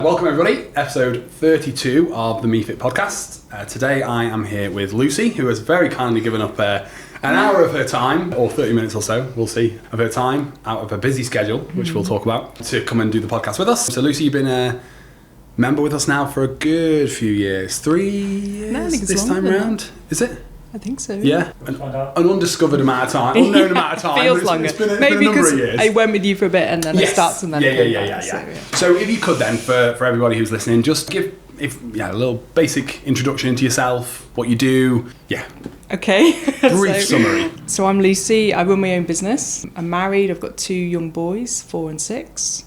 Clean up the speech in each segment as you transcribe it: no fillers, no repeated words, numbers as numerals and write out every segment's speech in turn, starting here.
Welcome everybody, episode 32 of the MEE-FIT podcast. Today I am here with Lucy, who has very kindly given up an hour of her time, or 30 minutes or so, we'll see, of her time out of a busy schedule, which we'll talk about, to come and do the podcast with us. So Lucy, you've been a member with us now for a good few years, 3 years no, I think it's this time around, is it? I think so. Yeah, an undiscovered amount of time, unknown amount of time. Feels longer. It's been a Maybe number of years. I went with you for a bit and then I started and then Yeah. So if you could then, for everybody who's listening, just give a little basic introduction into yourself, what you do. Yeah. Okay. Brief summary. So I'm Lucy. I run my own business. I'm married. I've got 2 young boys, 4 and 6.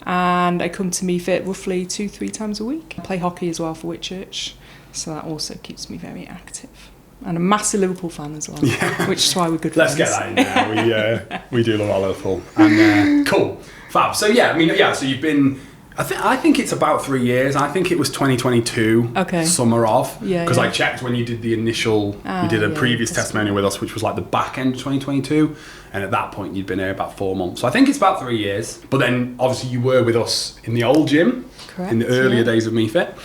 And I come to MEE-FIT roughly 2-3 times a week. I play hockey as well for Whitchurch. So that also keeps me very active. And a massive Liverpool fan as well, which is why we're good friends. Let's get that in there. We do love our Liverpool. And cool. Fab. So so you've been, I think it's about 3 years. I think it was 2022, summer of. Because I checked when you did the initial, you did a previous testimonial with us, which was like the back end of 2022. And at that point, you'd been here about 4 months. So I think it's about 3 years. But then obviously you were with us in the old gym, in the earlier days of MEE-FIT.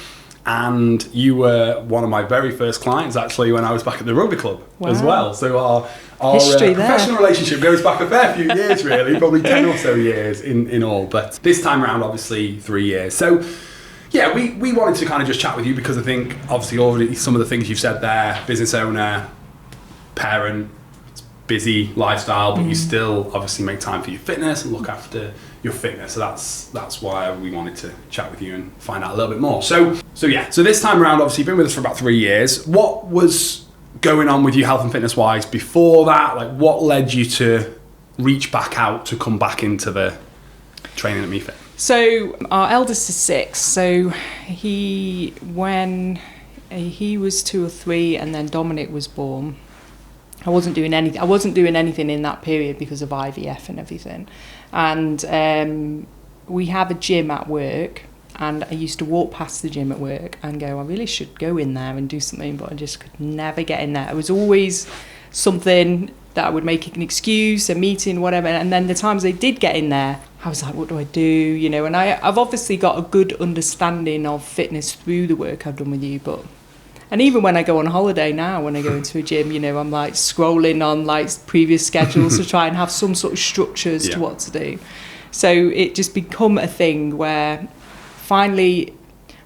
And you were one of my very first clients, actually, when I was back at the rugby club as well. So our professional relationship goes back a fair few years, really, probably 10 or so years in all. But this time around, obviously, 3 years. So, yeah, we wanted to kind of just chat with you because I think, obviously, already some of the things you've said there, business owner, parent, busy lifestyle, but you still obviously make time for your fitness and look after your fitness. So that's why we wanted to chat with you and find out a little bit more. So this time around, obviously you've been with us for about 3 years. What was going on with you health and fitness wise before that? Like what led you to reach back out to come back into the training at MEE-FIT? So our eldest is 6. So when he was 2 or 3 and then Dominic was born, I wasn't doing anything in that period because of IVF and everything. And we have a gym at work, and I used to walk past the gym at work and go, I really should go in there and do something, but I just could never get in there. It was always something that I would make an excuse, a meeting, whatever. And then the times I did get in there, I was like, what do I do? You know, and I've obviously got a good understanding of fitness through the work I've done with you, and even when I go on holiday now, when I go into a gym, you know, I'm like scrolling on like previous schedules to try and have some sort of structure as to what to do. So it just become a thing where finally,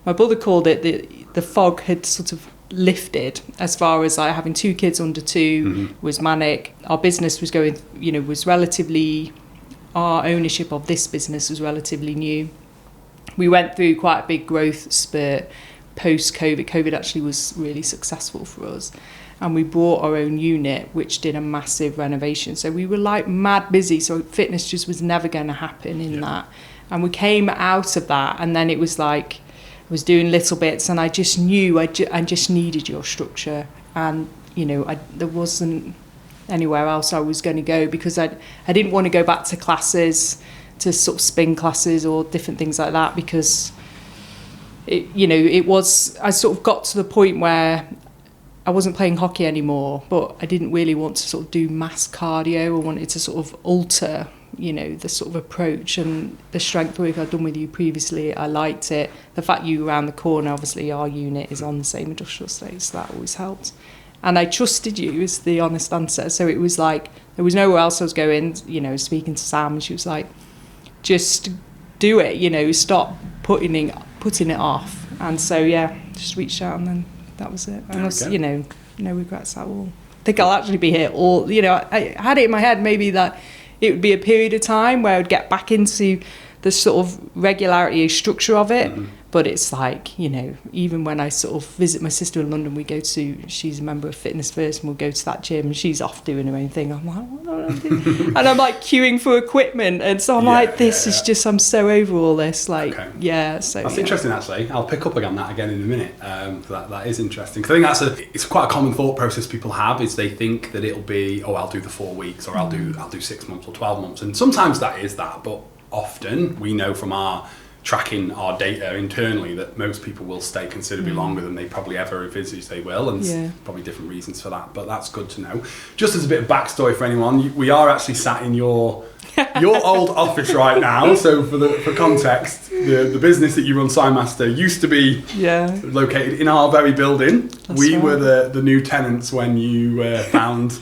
my brother called it the fog had sort of lifted as far as like having 2 kids under 2 was manic. Our business was going, you know, our ownership of this business was relatively new. We went through quite a big growth spurt. Post-COVID, COVID actually was really successful for us, and we bought our own unit which did a massive renovation, so we were like mad busy, so fitness just was never going to happen in that. And we came out of that, and then it was like I was doing little bits, and I just knew I just needed your structure, and you know there wasn't anywhere else I was going to go because I didn't want to go back to classes, to sort of spin classes or different things like that, because I sort of got to the point where I wasn't playing hockey anymore, but I didn't really want to sort of do mass cardio. I wanted to sort of alter, you know, the sort of approach and the strength work I'd done with you previously. I liked it. The fact you were around the corner, obviously our unit is on the same industrial estate, so that always helped. And I trusted you is the honest answer. So it was like, there was nowhere else I was going, you know, speaking to Sam, and she was like, just do it, you know, stop putting it off. And so just reached out, and then that was it. And also, you know, no regrets at all. I think I'll actually be here all, you know, I had it in my head maybe that it would be a period of time where I would get back into the sort of regularity and structure of it. But it's like, you know, even when I sort of visit my sister in London, she's a member of Fitness First, and we'll go to that gym, and she's off doing her own thing. I'm like, what do I do? And I'm like queuing for equipment, and so I'm like, this is just, I'm so over all this. Like, so that's interesting. Actually, I'll pick up on that again in a minute. That is interesting, because I think it's quite a common thought process people have, is they think that it'll be, I'll do the 4 weeks, or I'll do 6 months or 12 months, and sometimes that is that, but often we know from our tracking our data internally that most people will stay considerably longer than they probably ever envisage they will, and probably different reasons for that, but that's good to know. Just as a bit of backstory for anyone, we are actually sat in your old office right now, so for context, the business that you run, Signmaster, used to be located in our very building. We were the new tenants when you found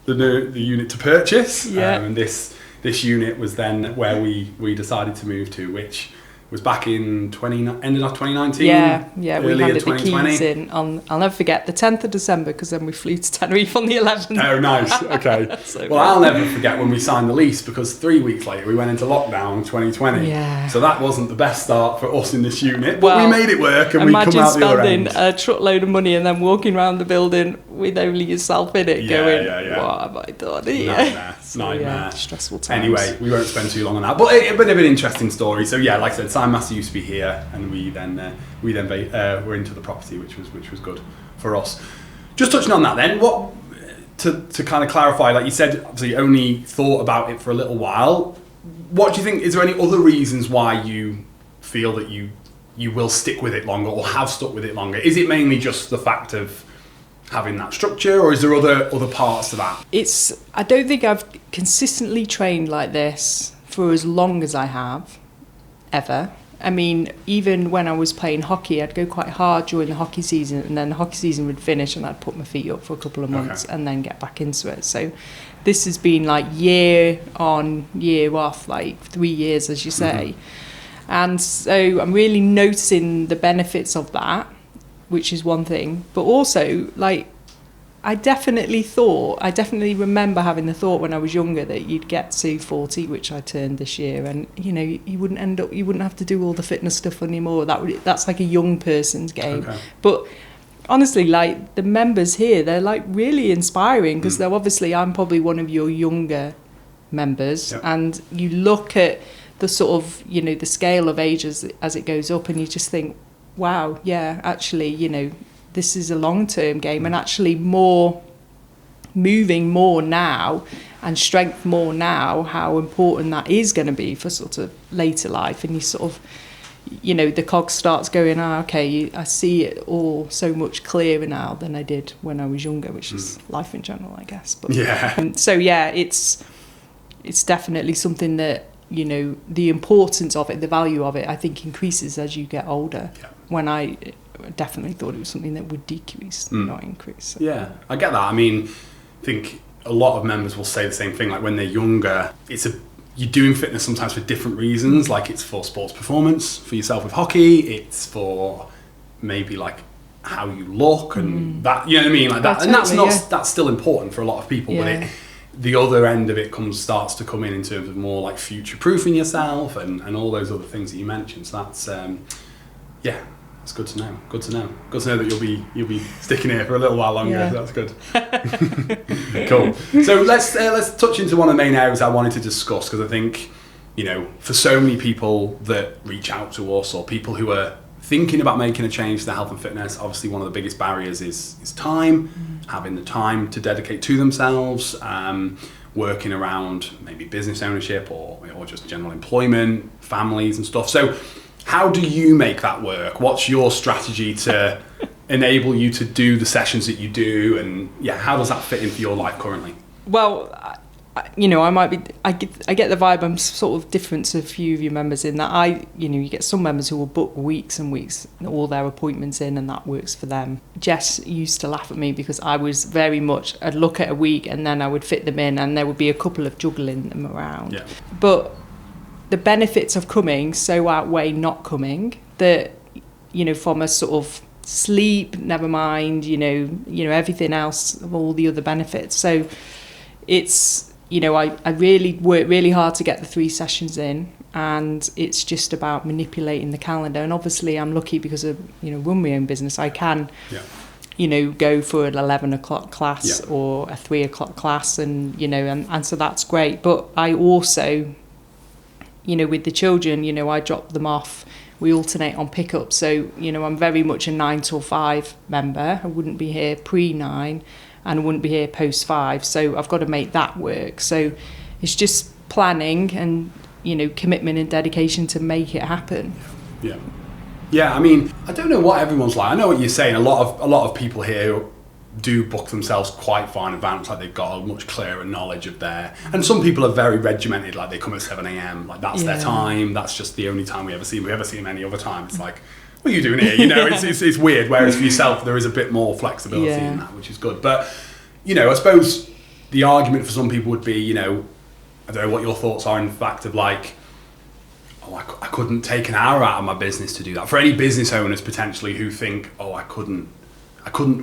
the unit to purchase, and this unit was then where we decided to move to, which was back in ended of 2019. Yeah, we handed the keys in on, I'll never forget, the 10th of December, because then we flew to Tenerife on the 11th. Oh, nice. Okay. I'll never forget when we signed the lease, because 3 weeks later we went into lockdown 2020. Yeah. So that wasn't the best start for us in this unit, but we made it work, and we come out the other end. Imagine spending a truckload of money and then walking around the building with only yourself in it, going, what have I done here? Nightmare. Stressful times. Anyway, we won't spend too long on that, but it's been an interesting story. So yeah, like I said, Signmaster used to be here, and we then were into the property, which was good for us. Just touching on that, then, what to kind of clarify, like you said, obviously you only thought about it for a little while. What do you think? Is there any other reasons why you feel that you will stick with it longer, or have stuck with it longer? Is it mainly just the fact of having that structure, or is there other parts to that? I don't think I've consistently trained like this for as long as I have, ever. I mean, even when I was playing hockey, I'd go quite hard during the hockey season, and then the hockey season would finish and I'd put my feet up for a couple of months and then get back into it. So this has been like year on, year off, like 3 years, as you say. And so I'm really noticing the benefits of that, which is one thing. But also, like, I definitely remember having the thought when I was younger that you'd get to 40, which I turned this year, and you wouldn't have to do all the fitness stuff anymore. That's like a young person's game. But honestly, like, the members here, they're like really inspiring, because they're obviously, I'm probably one of your younger members, and you look at the sort of, the scale of ages as it goes up, and you just think, wow, yeah, actually, this is a long-term game, and actually moving more now and strength more now, how important that is going to be for sort of later life. And you sort of, the cog starts going, I see it all so much clearer now than I did when I was younger, which is life in general, I guess. But it's definitely something that, the importance of it, the value of it, I think increases as you get older. When I definitely thought it was something that would decrease, not increase. So. Yeah, I get that. I mean, I think a lot of members will say the same thing. Like, when they're younger, you're doing fitness sometimes for different reasons. Like, it's for sports performance, for yourself with hockey. It's for maybe like how you look and that. You know what I mean? Like that, and that's still important for a lot of people. But the other end of it starts to come in terms of more like future proofing yourself and all those other things that you mentioned. So that's it's good to know. Good to know that you'll be sticking here for a little while longer. So that's good. Cool. So let's touch into one of the main areas I wanted to discuss, because I think, for so many people that reach out to us, or people who are thinking about making a change to their health and fitness, obviously one of the biggest barriers is time, having the time to dedicate to themselves, working around maybe business ownership or just general employment, families and stuff. So how do you make that work? What's your strategy to enable you to do the sessions that you do? And how does that fit into your life currently? Well, I get the vibe I'm sort of different to a few of your members in that you get some members who will book weeks and weeks, all their appointments in, and that works for them. Jess used to laugh at me because I was very much, I'd look at a week and then I would fit them in, and there would be a couple of juggling them around. Yeah. But the benefits of coming so outweigh not coming, that, from a sort of sleep, never mind, everything else, of all the other benefits. So it's, I really work really hard to get the 3 sessions in, and it's just about manipulating the calendar. And obviously I'm lucky because of, run my own business. I can, go for an 11 o'clock class or a 3 o'clock class, and, and so that's great. But I also, with the children, I drop them off. We alternate on pickup. So, I'm very much a 9 till 5 member. I wouldn't be here pre-9 and I wouldn't be here post-5. So I've got to make that work. So it's just planning and commitment and dedication to make it happen. Yeah, I mean, I don't know what everyone's like. I know what you're saying. A lot of people here do book themselves quite far in advance, like they've got a much clearer knowledge of and some people are very regimented, like they come at 7 a.m, like that's their time, that's just the only time we ever see them any other time. It's like, what are you doing here? It's weird, whereas for yourself there is a bit more flexibility in that, which is good. But I suppose the argument for some people would be, I don't know what your thoughts are in the fact of like, I couldn't take an hour out of my business to do that. For any business owners potentially who think, I couldn't,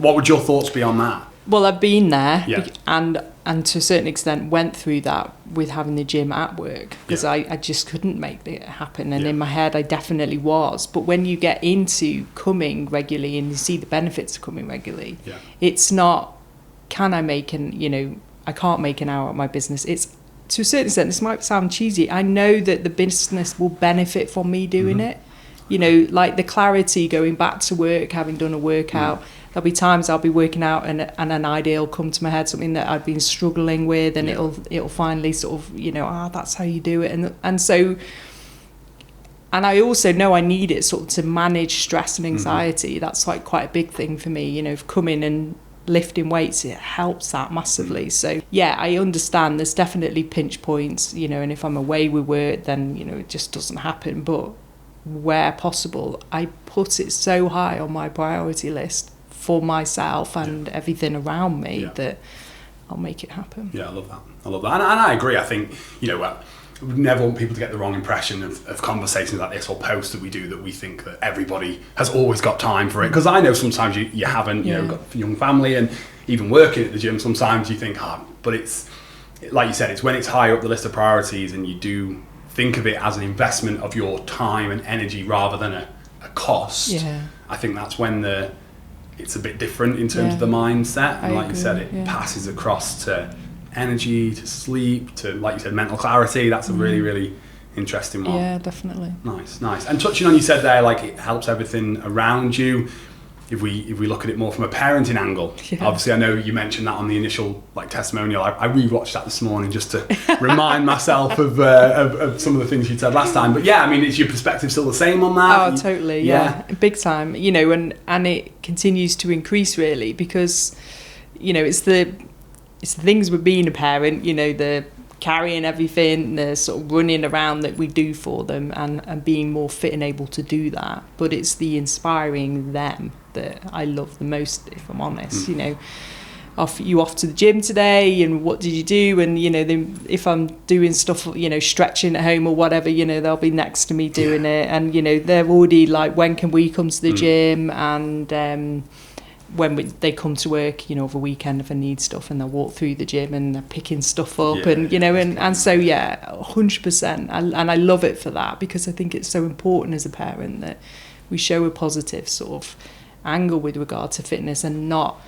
what would your thoughts be on that? Well, I've been there and to a certain extent went through that with having the gym at work because I just couldn't make it happen, and in my head I definitely was. But when you get into coming regularly and you see the benefits of coming regularly, it's not, can I make I can't make an hour of my business. It's, to a certain extent, this might sound cheesy, I know that the business will benefit from me doing it. Like the clarity going back to work, having done a workout, there'll be times I'll be working out and an idea will come to my head, something that I've been struggling with, and it'll finally sort of, that's how you do it. And so, and I also know I need it sort of to manage stress and anxiety. That's like quite a big thing for me, of coming and lifting weights, it helps that massively. So I understand there's definitely pinch points, and if I'm away with work, then, it just doesn't happen. But where possible, I put it so high on my priority list for myself and everything around me that I'll make it happen. I love that. And I agree. I think, we never want people to get the wrong impression of conversations like this or posts that we do that we think that everybody has always got time for it. Because I know sometimes you haven't, got a young family, and even working at the gym, sometimes you think, but it's, like you said, it's when it's higher up the list of priorities and you do think of it as an investment of your time and energy rather than a cost. I think that's when it's a bit different in terms of the mindset. And like you said, it passes across to energy, to sleep, to, like you said, mental clarity. That's a really, really interesting one. Yeah, definitely. Nice. And touching on, you said there, like it helps everything around you. If we look at it more from a parenting angle, obviously I know you mentioned that on the initial testimonial. I rewatched that this morning just to remind myself of some of the things you said last time. But is your perspective still the same on that? Oh, totally. Yeah. Big time. And it continues to increase really because, it's the things with being a parent, the carrying everything, the sort of running around that we do for them and being more fit and able to do that. But it's the inspiring them that I love the most, if I'm honest. Off to the gym today, and what did you do? And if I'm doing stuff, stretching at home or whatever, they'll be next to me doing it, and they're already like, when can we come to the gym? And when they come to work, over weekend if I need stuff, and they'll walk through the gym and they're picking stuff up, and so 100%. And I love it for that, because I think it's so important as a parent that we show a positive sort of angle with regard to fitness, and not,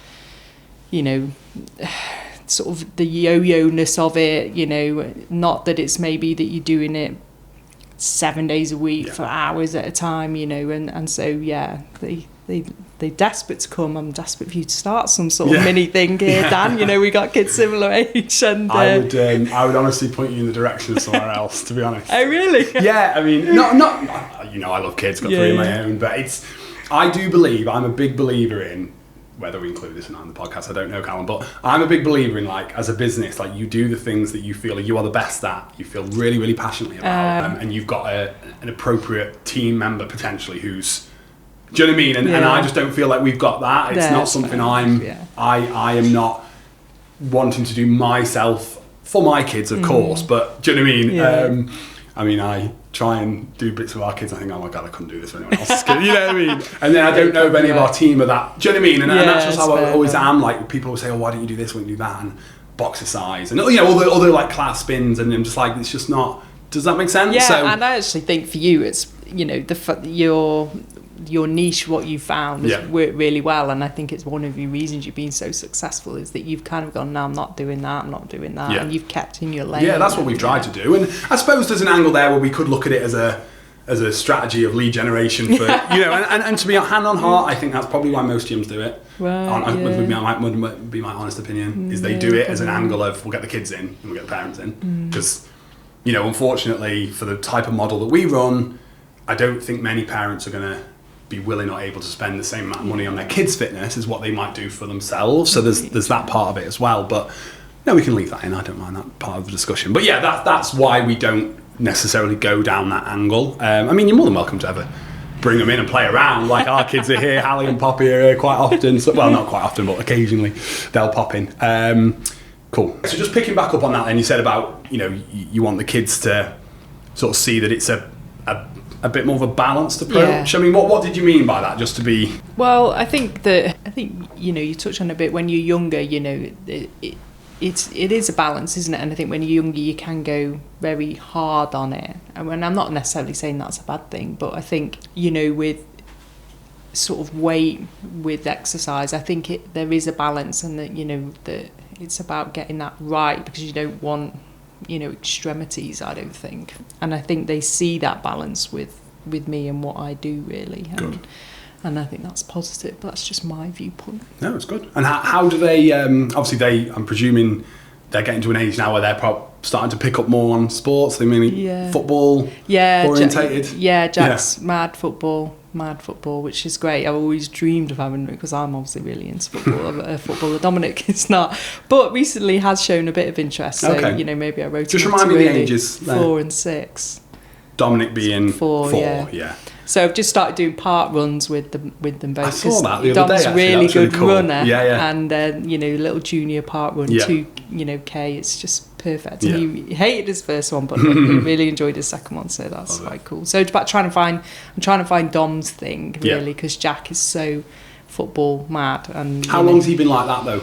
sort of the yo-yo-ness of it, not that it's maybe that you're doing it 7 days a week for hours at a time, and so they're desperate to come. I'm desperate for you to start some sort of mini thing here, Dan. We got kids similar age, and I would honestly point you in the direction of somewhere else, to be honest. Oh, really? Yeah, I mean, not I love kids, got 3 of my own, but I'm a big believer in, whether we include this or not in the podcast, I don't know, Callum, but I'm a big believer in, as a business, you do the things that you feel you are the best at, you feel really, really passionately about, and you've got an appropriate team member potentially who's, do you know what I mean? And I just don't feel like we've got that. It's not something I am not wanting to do myself for my kids, of course, but do you know what I mean? I try and do bits with our kids. I think, oh my God, I couldn't do this for anyone else's kid. You know what I mean? And then I don't know if any of our team are that. Do you know what I mean? And that's just how I always am. People will say, oh, why don't you do this? Why don't you do that? And boxer size. And, all the class spins. And I'm just like, it's just not. Does that make sense? Yeah, and I actually think for you, it's, your niche, what you found has worked really well, and I think it's one of the reasons you've been so successful is that you've kind of gone, no, I'm not doing that, and you've kept in your lane. Yeah, that's what we've tried to do, and I suppose there's an angle there where we could look at it as a strategy of lead generation for and to be hand on heart, I think that's probably why most gyms do it. Would be my honest opinion, is they do it as an angle of, we'll get the kids in and we'll get the parents in, because you know, unfortunately for the type of model that we run, I don't think many parents are going to be willing or able to spend the same amount of money on their kids' fitness as what they might do for themselves. So there's that part of it as well. But no, we can leave that in. I don't mind that part of the discussion. But yeah, that's why we don't necessarily go down that angle. I mean, you're more than welcome to ever bring them in and play around. Like our kids are here, Hallie and Poppy are here quite often. So, well, not quite often, but occasionally they'll pop in. Cool. So just picking back up on that, then you said about, you know, you want the kids to sort of see that it's a bit more of a balanced approach. Yeah. I mean, what did you mean by that? Just to be. Well, I think you know, you touched on a bit when you're younger. You know, it is a balance, isn't it? And I think when you're younger, you can go very hard on it. And I'm not necessarily saying that's a bad thing, but I think, you know, with sort of weight, with exercise, I think there is a balance, and that, you know, that it's about getting that right, because you don't want, you know, extremities, I don't think. And I think they see that balance with me and what I do, really. And I think that's positive, but that's just my viewpoint. No, it's good. And how do they, obviously I'm presuming they're getting to an age now where they're starting to pick up more on sports. They mainly football orientated. Jack's mad football, which is great. I've always dreamed of having it, because I'm obviously really into football. Dominic is not, but recently has shown a bit of interest. So, you know, maybe I wrote just remind me the ages. 4 and 6. Dominic being 4, yeah. So I've just started doing park runs with them both. I saw that the other Dom's day. Dom's really good cool. runner, yeah. And then, you know, little junior park run, 2, you know, K. It's just perfect. And he hated his first one, but he really enjoyed his second one. So that's quite cool. So it's about trying to find Dom's thing, really, because Jack is so football mad. And how long's he been like that though?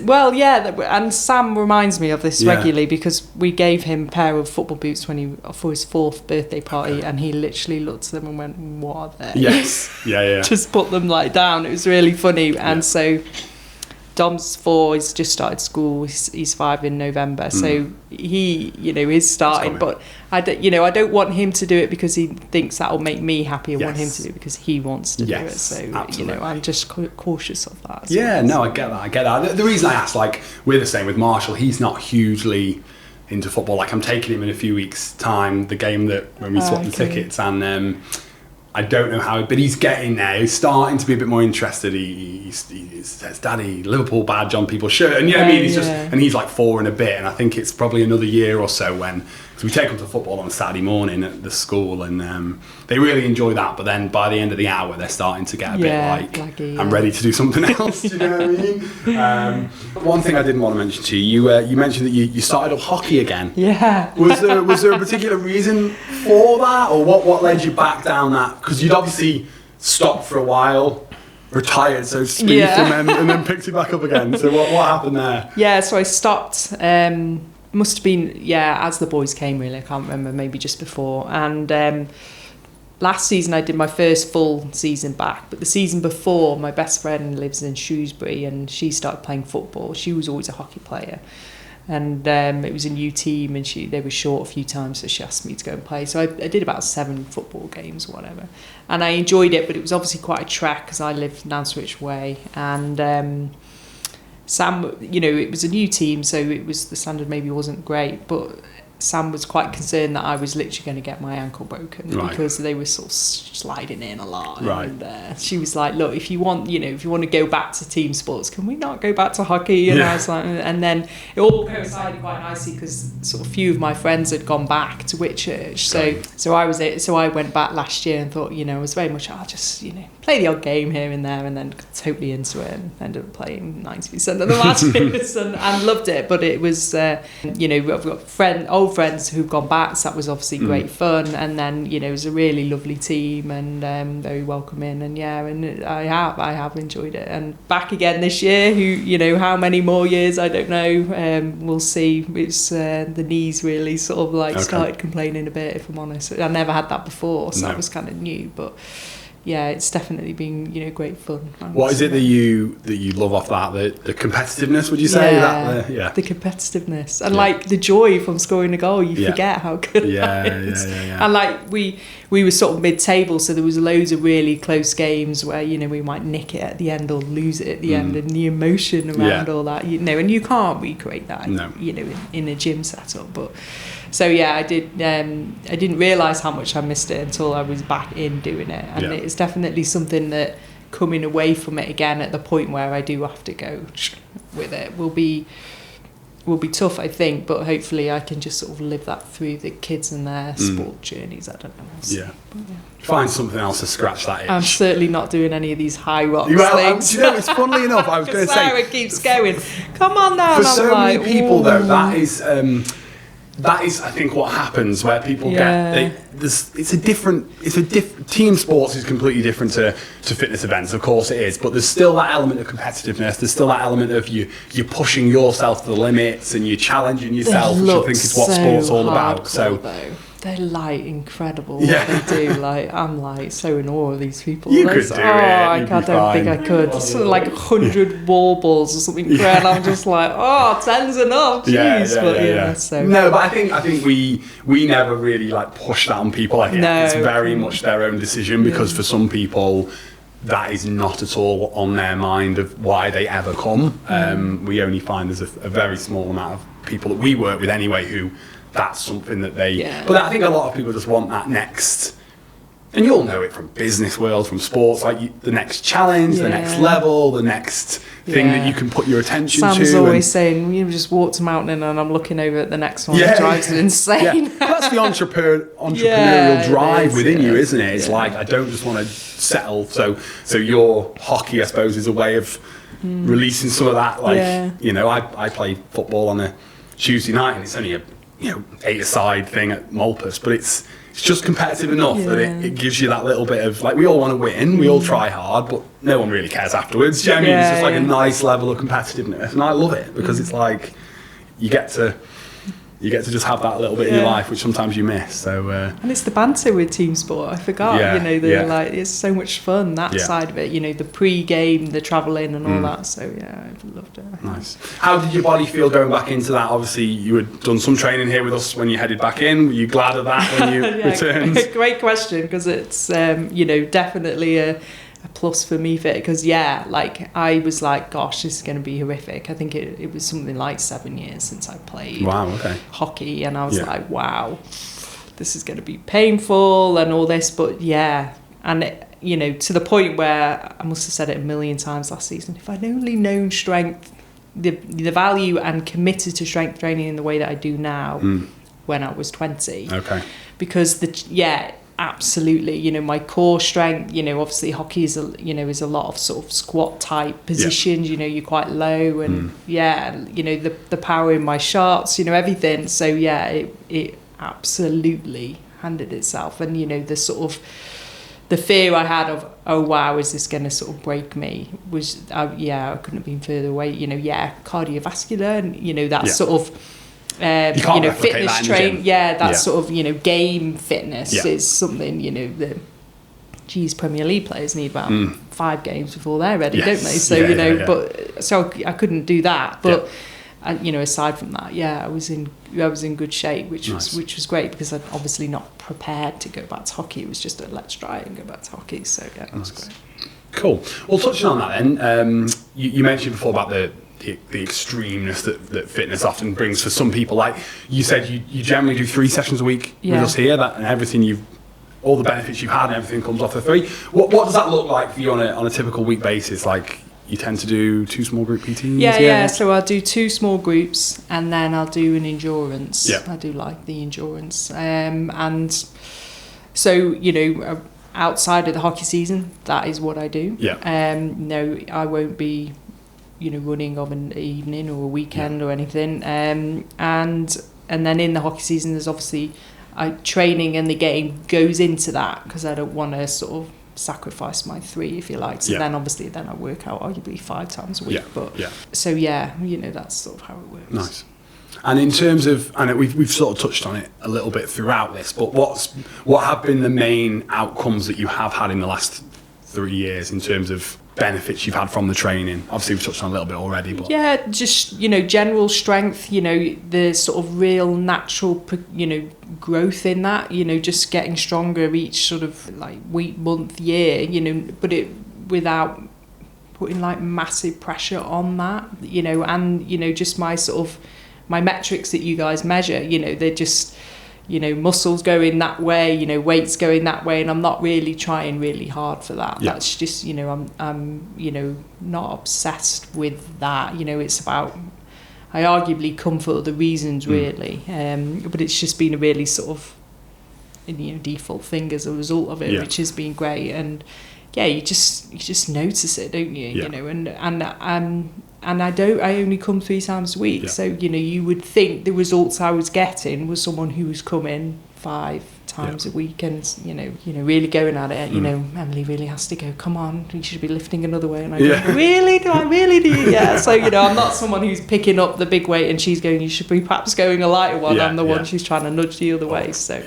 Well, yeah, and Sam reminds me of this regularly, because we gave him a pair of football boots for his 4th birthday party, and he literally looked at them and went, "What are they?" Yes, yeah. Just put them like down. It was really funny, and so Dom's 4. He's just started school. He's 5 in November, so he, you know, is starting. But I don't want him to do it because he thinks that will make me happy. I want him to do it because he wants to do it. So absolutely. You know, I'm just cautious of that. Yeah, no, I get that. The reason I asked, like, we're the same with Marshall. He's not hugely into football. Like, I'm taking him in a few weeks' time, the game that when we swapped the tickets, and I don't know how, but he's getting there. He's starting to be a bit more interested. He says, "Daddy, Liverpool badge on people's shirt," and you know what I mean. He's just, and he's like 4 and a bit, and I think it's probably another year or so when, because we take them to football on a Saturday morning at the school, and they really enjoy that. But then by the end of the hour, they're starting to get a bit like, laggy, I'm ready to do something else. Do you know what I mean? One thing I didn't want to mention to you, you mentioned that you started up hockey again. Yeah. Was there a particular reason for that, or what led you back down that? Because you'd obviously stopped for a while, retired, so to speak, and then picked it back up again. So what happened there? Yeah, so I stopped. Must have been as the boys came, really. I can't remember, maybe just before. And last season I did my first full season back, but the season before, my best friend lives in Shrewsbury, and she started playing football. She was always a hockey player. And it was a new team, and they were short a few times, so she asked me to go and play. So I did about 7 football games or whatever, and I enjoyed it, but it was obviously quite a trek because I lived Nanswich way, and Sam, you know, it was a new team, so the standard maybe wasn't great, but Sam was quite concerned that I was literally going to get my ankle broken because they were sort of sliding in a lot. Right. And she was like, "Look, if you want to go back to team sports, can we not go back to hockey?" And I was like, and then it all coincided quite nicely because sort of a few of my friends had gone back to Whitchurch, so I went back last year and thought, you know, I was very much, I'll just, you know, play the odd game here and there, and then got totally into it and ended up playing 90% of the matches and loved it. But it was, you know, I've got old friends who've gone back, so that was obviously great fun. And then, you know, it was a really lovely team and very welcoming. And I have enjoyed it. And back again this year. Who, you know, how many more years? I don't know. We'll see. It's the knees really sort of like started complaining a bit. If I'm honest, I never had that before, so that was kind of new, but. Yeah, it's definitely been, you know, great fun. What is it that you love off that? The competitiveness, would you say? The competitiveness and like the joy from scoring a goal. You forget how good that is. And like we were sort of mid-table, so there was loads of really close games where, you know, we might nick it at the end or lose it at the end, and the emotion around all that, you know, and you can't recreate that, you know, in a gym setup, but. So yeah, I didn't realise how much I missed it until I was back in doing it, and it's definitely something that coming away from it again at the point where I do have to go with it will be tough, I think, but hopefully I can just sort of live that through the kids and their sport journeys. I don't know. Find something else to scratch that itch. I'm certainly not doing any of these high rocks things. You know, it's funnily enough, I was going to say, Sarah keeps going, come on now. For so many people, though, that is, I think, what happens where people team sports is completely different to fitness events, of course it is, but there's still that element of competitiveness, there's still that element of you're pushing yourself to the limits and you're challenging yourself, which I think is what sport's all about. So they're incredible what they do. I'm so in awe of these people. You could do it. I don't think I could. It's 100 wall balls or something. And I'm just 10's enough. Jeez. So. No, but I think we never really push that on people. It's very much their own decision, because for some people that is not at all on their mind of why they ever come. We only find there's a very small amount of people that we work with anyway who that's something that they... But I think a lot of people just want that next... And you'll know it from business world, from sports, the next challenge, the next level, the next thing that you can put your attention to. Sam's always saying, you just walked a mountain and I'm looking over at the next one. It drives me insane. That's the entrepreneurial drive within you, isn't it? It's I don't just want to settle. So your hockey, I suppose, is a way of releasing some of that. I play football on a Tuesday night and it's only a 8-a-side thing at Malpas, but it's just competitive enough that it gives you that little bit of we all want to win, we all try hard, but no one really cares afterwards. Do you know what I mean? It's just a nice level of competitiveness, and I love it because it's you get to just have that little bit in your life, which sometimes you miss. So and it's the banter with team sport. I forgot. It's so much fun, that side of it. The pre-game, the travelling, and all that. So I loved it. Nice. How did your body feel going back into that? Obviously, you had done some training here with us when you headed back in. Were you glad of that when you returned? Great question, because it's definitely a plus for MEE-FIT, because I was gosh, this is going to be horrific. I think it was something like 7 years since I played hockey, and I was wow, this is going to be painful and all this, but and to the point where I must have said it a million times last season, if I'd only known strength, the value, and committed to strength training in the way that I do now when I was 20, because absolutely, my core strength, obviously hockey is a lot of sort of squat type positions, you're quite low, and the power in my shots, everything. So it absolutely handed itself, and the sort of the fear I had of, oh wow, is this going to sort of break me, was I couldn't have been further away. Cardiovascular, and that sort of fitness train, sort of game fitness is something the Premier League players need about 5 games before they're ready, don't they? So but so I couldn't do that, but aside from that, I was in good shape, which was great, because I'm obviously not prepared to go back to hockey. It was just let's try and go back to hockey. So it was great. Cool. Well, touching on that then, you mentioned before about the extremeness that fitness often brings for some people. Like you said, you generally do 3 sessions a week with us here, and everything all the benefits you've had and everything comes off the 3. What does that look like for you on a typical week basis? You tend to do 2 small group PTs? So I'll do 2 small groups, and then I'll do an endurance. I do like the endurance, and so outside of the hockey season, that is what I do. No, I won't be running of an evening or a weekend or anything, and then in the hockey season there's obviously training, and the game goes into that, because I don't want to sort of sacrifice my 3, if you like. So then obviously I work out arguably 5 times a week, so that's sort of how it works. Nice. And in terms of, and we've sort of touched on it a little bit throughout this, but what have been the main outcomes that you have had in the last 3 years in terms of benefits you've had from the training? Obviously we've touched on a little bit already, but just general strength, the sort of real natural growth in that, just getting stronger each sort of week, month, year, but it without putting massive pressure on that, and just my sort of my metrics that you guys measure, you know, they're just, you know, muscles going that way, you know, weight's going that way, and I'm not really trying really hard for that. Yeah. That's just, you know, I'm, you know, not obsessed with that. You know, it's about, I arguably come for other reasons, really. But it's just been a really sort of, you know, default thing as a result of it, which has been great. And yeah, you just notice it, don't you? You know, and I only come 3 times a week. So, you know, you would think the results I was getting was someone who was coming 5 times a week and, you know, really going at it. You know, Emily really has to go, come on, you should be lifting another weight. And I go, really? Do I really do? Yeah. So, you know, I'm not someone who's picking up the big weight and she's going, you should be perhaps going a lighter one. I'm the one she's trying to nudge the other way. So,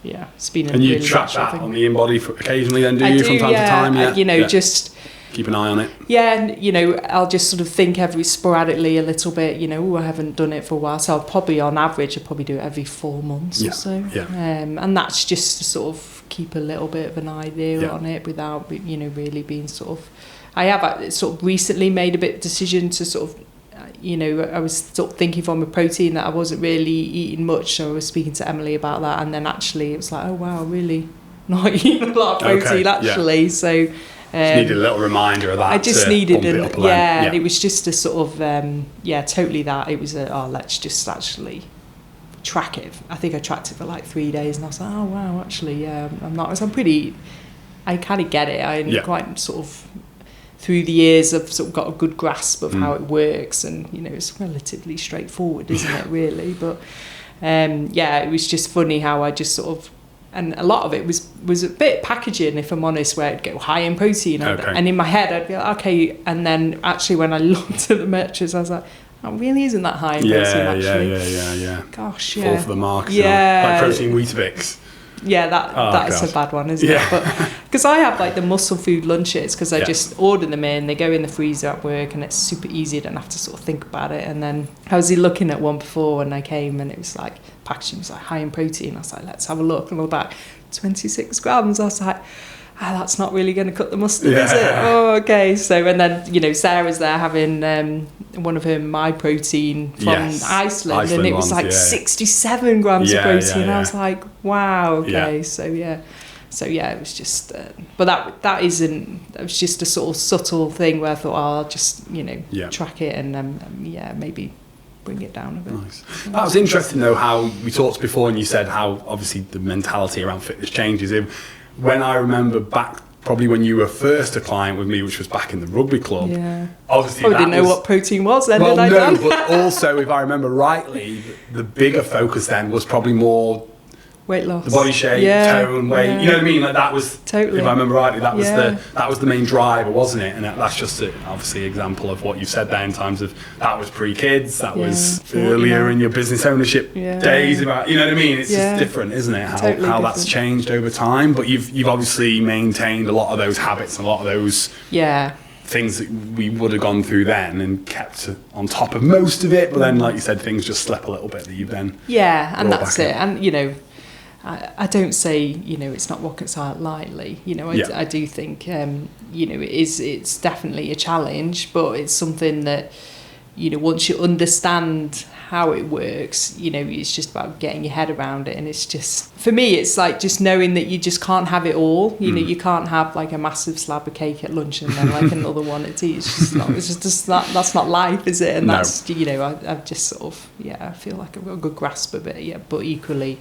yeah, it's been a and you really track that on the in-body occasionally then, do you, from time to time? You know, just... keep an eye on it. Yeah, and, you know, I'll just sort of think every sporadically a little bit, you know, I haven't done it for a while. So I'll probably, on average, I'll probably do it every 4 months or so. Yeah. And that's just to sort of keep a little bit of an idea on it without, you know, really being sort of... I have sort of recently made a bit of decision to sort of, you know, I was sort of thinking from a protein that I wasn't really eating much. So I was speaking to Emily about that. And then actually it was like, oh, wow, really not eating a lot of protein, actually. Yeah. So... just needed a little reminder of that. I just needed and it was just a sort of totally that. It was let's just actually track it. I think I tracked it for like 3 days and I was like, oh wow, actually I kind of get it. I'm quite sort of, through the years I've sort of got a good grasp of how it works, and you know, it's relatively straightforward, isn't it, really? But it was just funny how I just sort of, and a lot of it was a bit packaging, if I'm honest, where it'd go high in protein. And in my head, I'd go, okay. And then actually when I looked at the metrics, I was like, oh, it really isn't that high in protein, actually. Yeah. Gosh, Fall for the mark. Like protein Weetabix. Yeah, that's a bad one, isn't it? But because I have like the muscle food lunches, because I just order them in, they go in the freezer at work, and it's super easy. I don't have to sort of think about it. And then I was looking at one before when I came, and it was like packaging was like high in protein. I was like, let's have a look, and all about 26 grams. I was like, that's not really going to cut the mustard, is it? Oh, okay. So, and then, you know, Sarah's there having one of her My Protein from Iceland, and it was like 67 grams of protein. And I was like, wow, okay. So it was just, but that was just a sort of subtle thing where I thought, I'll just, you know, track it and maybe bring it down a bit. Nice. That was interesting though, how we talked before and you said how obviously the mentality around fitness changes. When I remember back, probably when you were first a client with me, which was back in the rugby club. Yeah. Obviously, I didn't know what protein was then. Well, no, but also, if I remember rightly, the bigger focus then was probably more weight loss, the body shape, tone, weight. You know what I mean? Like that was totally. If I remember rightly, that was the main driver, wasn't it? And that's just obviously an example of what you said there in terms of that was pre-kids, that was earlier in your business ownership days. About, you know what I mean? It's just different, isn't it? How that's changed over time. But you've obviously maintained a lot of those habits and a lot of those things that we would have gone through then and kept on top of most of it. But then, like you said, things just slip a little bit that you've then and that's it. And you know, I don't say, you know, it's not rocket science lightly. You know, I do think, you know, it's definitely a challenge, but it's something that, you know, once you understand how it works, you know, it's just about getting your head around it. And it's just, for me, it's like just knowing that you just can't have it all. You know, you can't have like a massive slab of cake at lunch and then like another one at tea. It's just not, that's not life, is it? And that's, you know, I've just sort of, I feel like I've got a good grasp of it, but equally,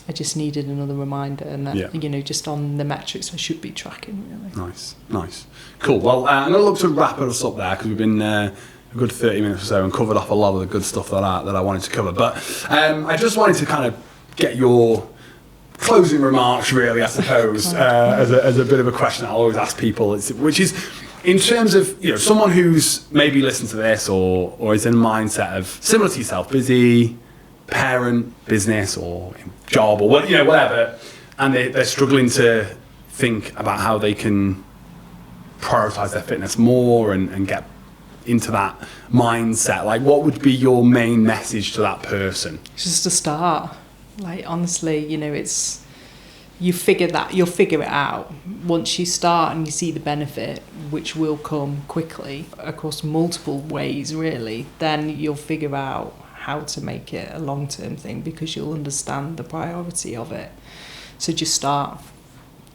I just needed another reminder, and that, you know, just on the metrics I should be tracking, really. Nice. Cool. Well, I'm going to look to wrap us up there, because we've been a good 30 minutes or so and covered off a lot of the good stuff that I wanted to cover. But I just wanted to kind of get your closing remarks, really, I suppose, as a bit of a question I'll always ask people, which is, in terms of, you know, someone who's maybe listened to this or is in a mindset of similar to yourself, busy, parent, business, or job, or what, you know, whatever, and they're struggling to think about how they can prioritize their fitness more and get into that mindset. Like, what would be your main message to that person? It's just to start. Like, honestly, you know, you'll figure it out once you start and you see the benefit, which will come quickly across multiple ways, really. Then you'll figure out how to make it a long-term thing, because you'll understand the priority of it. So just start.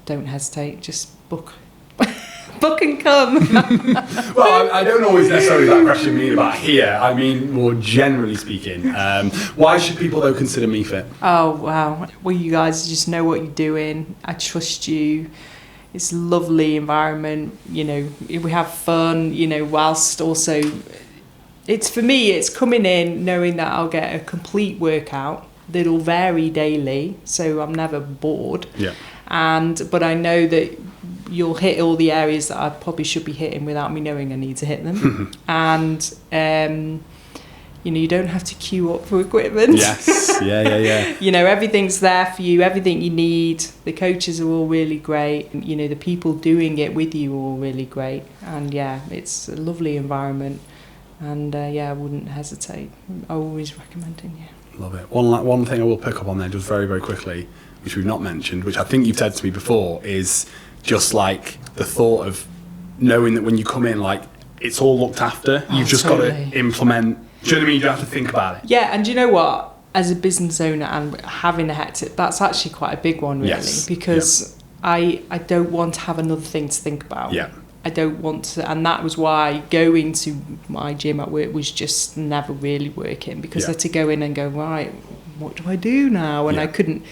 Don't hesitate. Just book. Book and come. Well, I don't always necessarily that question mean about here. I mean, more generally speaking. Why should people, though, consider MEE-FIT? Oh, wow. Well, you guys just know what you're doing. I trust you. It's a lovely environment. You know, we have fun, you know, whilst also... for me, it's coming in knowing that I'll get a complete workout that'll vary daily, so I'm never bored. Yeah. But I know that you'll hit all the areas that I probably should be hitting without me knowing I need to hit them. And you know, you don't have to queue up for equipment. Yes. Yeah. You know, everything's there for you, everything you need. The coaches are all really great. You know, the people doing it with you are all really great. And yeah, it's a lovely environment. And I wouldn't hesitate. I always recommending you. Love it. One thing I will pick up on there just very, very quickly, which we've not mentioned, which I think you've said to me before, is just like the thought of knowing that when you come in, like, it's all looked after. You've just totally. got to implement. Do you know what I mean? You don't have to think about it. Yeah, and do you know what? As a business owner and having a hectic, that's actually quite a big one, really, because I don't want to have another thing to think about. Yeah. I don't want to, and that was why going to my gym at work was just never really working, because I had to go in and go, right, what do I do now? And I couldn't.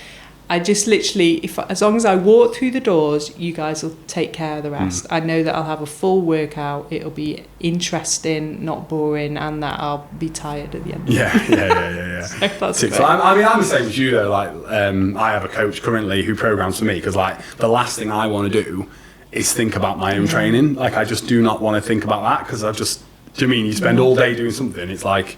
I just literally, as long as I walk through the doors, you guys will take care of the rest. I know that I'll have a full workout. It'll be interesting, not boring, and that I'll be tired at the end. Yeah. So that's so I'm the same as you though. Like, I have a coach currently who programs for me, because like the last thing I want to do is think about my own training. Like, I just do not want to think about that, because do you mean you spend all day doing something? It's like,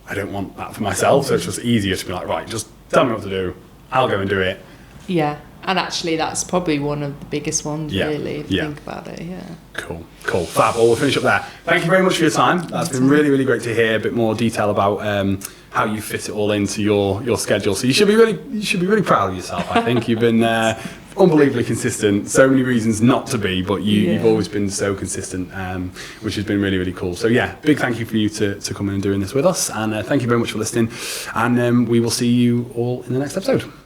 I don't want that for myself. So it's just easier to be like, right, just tell me what to do. I'll go and do it. Yeah, and actually that's probably one of the biggest ones, really, if you think about it. Cool. Fab. Well, we'll finish up there. Thank you very much for your time. That's been really, really great to hear a bit more detail about how you fit it all into your schedule. So you should be really proud of yourself. I think you've been unbelievably consistent. So many reasons not to be, but you've always been so consistent, which has been really, really cool. So yeah, big thank you for you to come in and doing this with us, and thank you very much for listening. And we will see you all in the next episode.